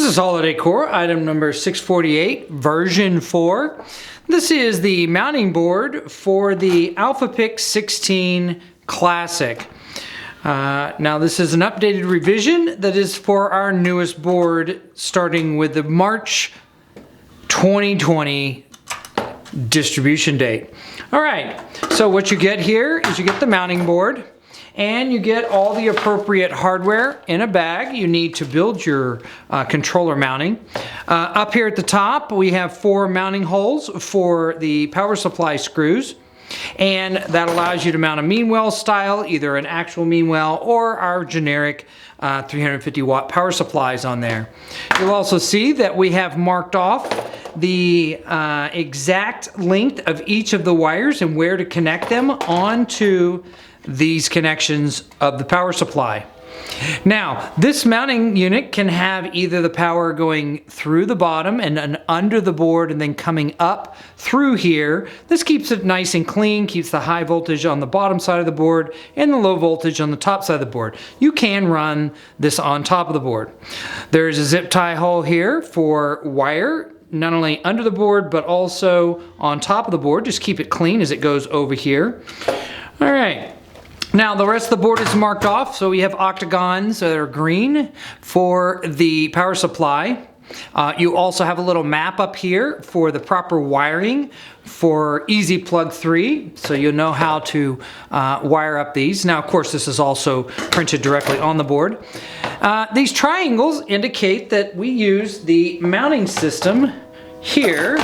is Holiday Core, item number 648, version 4. This is the mounting board for the AlphaPix 16 Classic. Now this is an updated revision that is for our newest board, starting with the March 2020 distribution date. All right, so what you get here is you get the mounting board, and you get all the appropriate hardware in a bag you need to build your controller mounting. Up here at the top, we have 4 mounting holes for the power supply screws, and that allows you to mount a mean well style, either an actual mean well or our generic 350 watt power supplies on there. You'll also see that we have marked off the exact length of each of the wires and where to connect them onto these connections of the power supply. Now, this mounting unit can have either the power going through the bottom and under the board and then coming up through here. This keeps it nice and clean, keeps the high voltage on the bottom side of the board and the low voltage on the top side of the board. You can run this on top of the board. There's a zip tie hole here for wire, not only under the board but also on top of the board. Just keep it clean as it goes over here. All right. Now the rest of the board is marked off, so we have octagons that are green for the power supply. You also have a little map up here for the proper wiring for Easy Plug 3, so you'll know how to wire up these. Now, of course, this is also printed directly on the board. These triangles indicate that we use the mounting system here,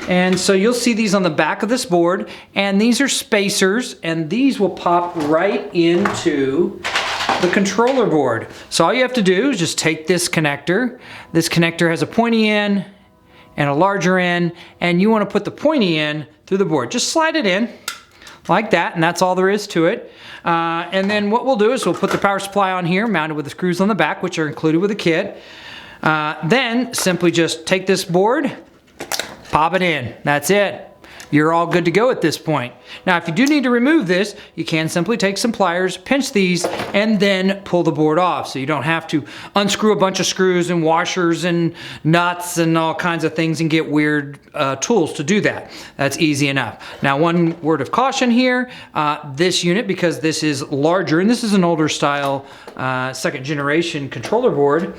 and so you'll see these on the back of this board, and these are spacers, and these will pop right into the controller board. So all you have to do is just take this connector. This connector has a pointy end and a larger end, and you want to put the pointy end through the board. Just slide it in like that, and that's all there is to it. And then what we'll do is we'll put the power supply on here, mounted with the screws on the back, which are included with the kit. Then simply just take this board, pop it in. That's it. You're all good to go at this point. Now, if you do need to remove this, you can simply take some pliers, pinch these, and then pull the board off. So you don't have to unscrew a bunch of screws and washers and nuts and all kinds of things and get weird tools to do that. That's easy enough. Now, one word of caution here, this unit, because this is larger, and this is an older style second generation controller board,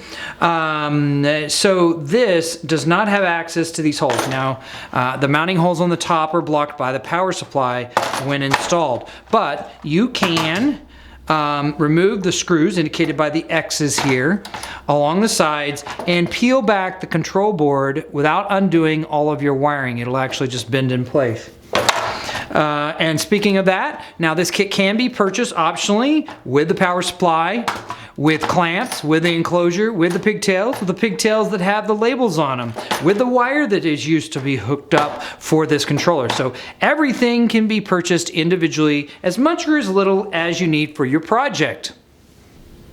so this does not have access to these holes. Now, the mounting holes on the top are blocked by the power supply when installed, but you can remove the screws indicated by the X's here along the sides and peel back the control board without undoing all of your wiring. It'll actually just bend in place. And speaking of that, now this kit can be purchased optionally with the power supply, with clamps, with the enclosure, with the pigtails that have the labels on them, with the wire that is used to be hooked up for this controller. So everything can be purchased individually, as much or as little as you need for your project.